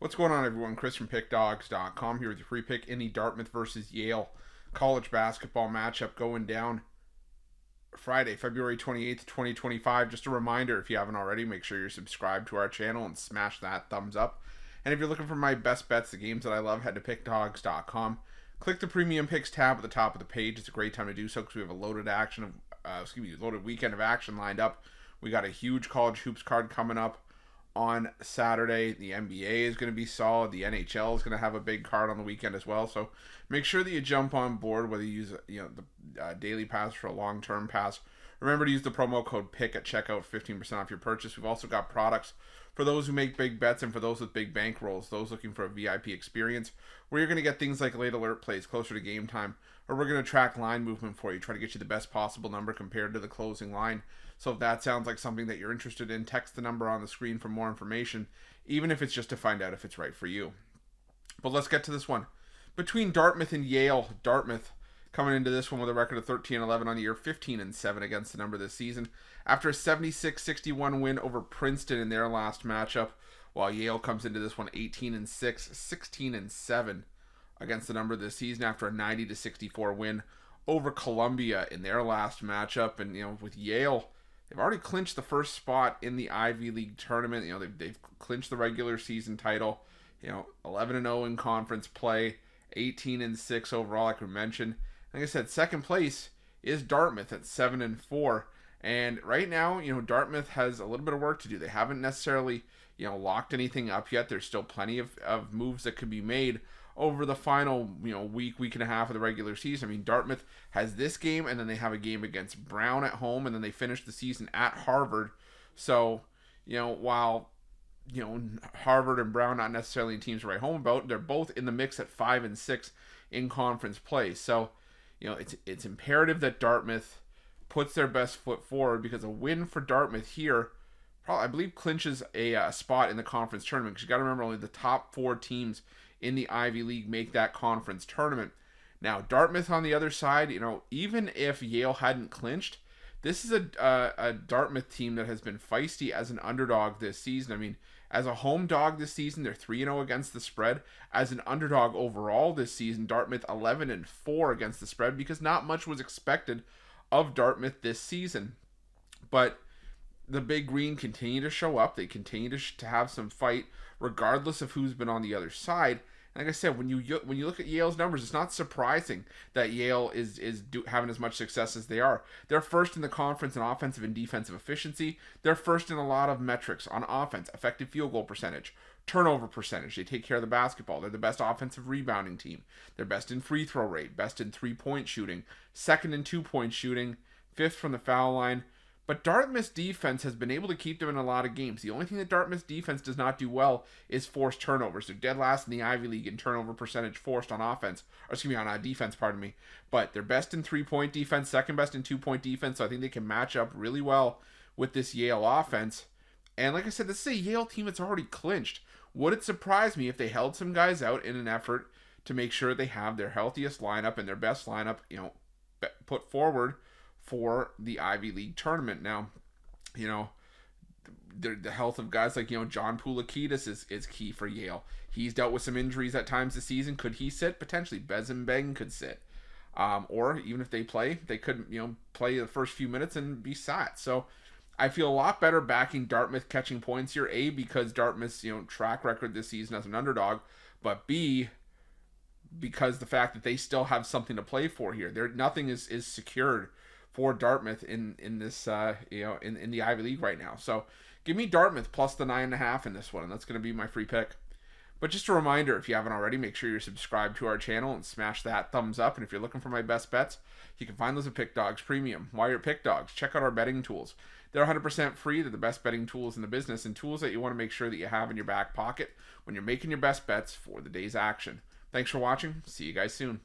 What's going on, everyone? Chris from Pickdawgz.com here with your free pick in the Dartmouth versus Yale college basketball matchup going down Friday, February 28th, 2025. Just a reminder, if you haven't already, make sure you're subscribed to our channel and smash that thumbs up. And if you're looking for my best bets, the games that I love, head to Pickdawgz.com. Click the Premium Picks tab at the top of the page. It's a great time to do so because we have a loaded loaded weekend of action lined up. We got a huge college hoops card coming up on Saturday. The NBA is going to be solid. The NHL is going to have a big card on the weekend as well. So make sure that you jump on board, whether you use the daily pass or a long-term pass. Remember to use the promo code PICK at checkout, 15% off your purchase. We've also got products for those who make big bets and for those with big bankrolls, those looking for a VIP experience, where you're going to get things like late alert plays closer to game time, or we're going to track line movement for you, try to get you the best possible number compared to the closing line. So if that sounds like something that you're interested in, text the number on the screen for more information, even if it's just to find out if it's right for you. But let's get to this one. Between Dartmouth and Yale, Dartmouth coming into this one with a record of 13-11 on the year, 15-7 against the number this season, after a 76-61 win over Princeton in their last matchup, while Yale comes into this one 18-6, 16-7 against the number this season after a 90-64 win over Columbia in their last matchup. And with Yale, they've already clinched the first spot in the Ivy League tournament. They've clinched the regular season title. 11-0 in conference play, 18-6 overall, like we mentioned. Like I said, second place is Dartmouth at 7-4. And right now, Dartmouth has a little bit of work to do. They haven't necessarily, locked anything up yet. There's still plenty of moves that could be made over the final, week and a half of the regular season. I mean, Dartmouth has this game, and then they have a game against Brown at home, and then they finish the season at Harvard. So, while, Harvard and Brown not necessarily teams to write home about, they're both in the mix at 5-6 in conference play. So, it's imperative that Dartmouth puts their best foot forward, because a win for Dartmouth here probably, I believe, clinches a spot in the conference tournament, because you got to remember only the top 4 teams in the Ivy League make that conference tournament. Now, Dartmouth on the other side, even if Yale hadn't clinched, this is a Dartmouth team that has been feisty as an underdog this season. I mean, as a home dog this season, they're 3-0 against the spread. As an underdog overall this season, Dartmouth 11-4 against the spread, because not much was expected of Dartmouth this season. But the Big Green continue to show up. They continue to have some fight, regardless of who's been on the other side. Like I said, when you look at Yale's numbers, it's not surprising that Yale is having as much success as they are. They're first in the conference in offensive and defensive efficiency. They're first in a lot of metrics on offense: effective field goal percentage, turnover percentage. They take care of the basketball. They're the best offensive rebounding team. They're best in free throw rate, best in 3-point shooting, second in 2-point shooting, fifth from the foul line. But Dartmouth's defense has been able to keep them in a lot of games. The only thing that Dartmouth's defense does not do well is force turnovers. They're dead last in the Ivy League in turnover percentage forced on offense. On defense, pardon me. But they're best in 3-point defense, second best in 2-point defense. So I think they can match up really well with this Yale offense. And like I said, this is a Yale team that's already clinched. Would it surprise me if they held some guys out in an effort to make sure they have their healthiest lineup and their best lineup, put forward for the Ivy League tournament? Now, the health of guys like, John Poulikitis is key for Yale. He's dealt with some injuries at times this season. Could he sit? Potentially. Bezembeng could sit. Or even if they play, they could, play the first few minutes and be sat. So I feel a lot better backing Dartmouth catching points here, A, because Dartmouth's, track record this season as an underdog, but B, because the fact that they still have something to play for here. Nothing is secured for Dartmouth in this in the Ivy League right now. So give me Dartmouth plus the 9.5 in this one, and that's going to be my free pick. But just a reminder, if you haven't already, make sure you're subscribed to our channel and smash that thumbs up. And if you're looking for my best bets, you can find those at Pickdawgz Premium. While you're at Pickdawgz, check out our betting tools. They're 100% free. They're the best betting tools in the business, and tools that you want to make sure that you have in your back pocket when you're making your best bets for the day's action. Thanks for watching. See you guys soon.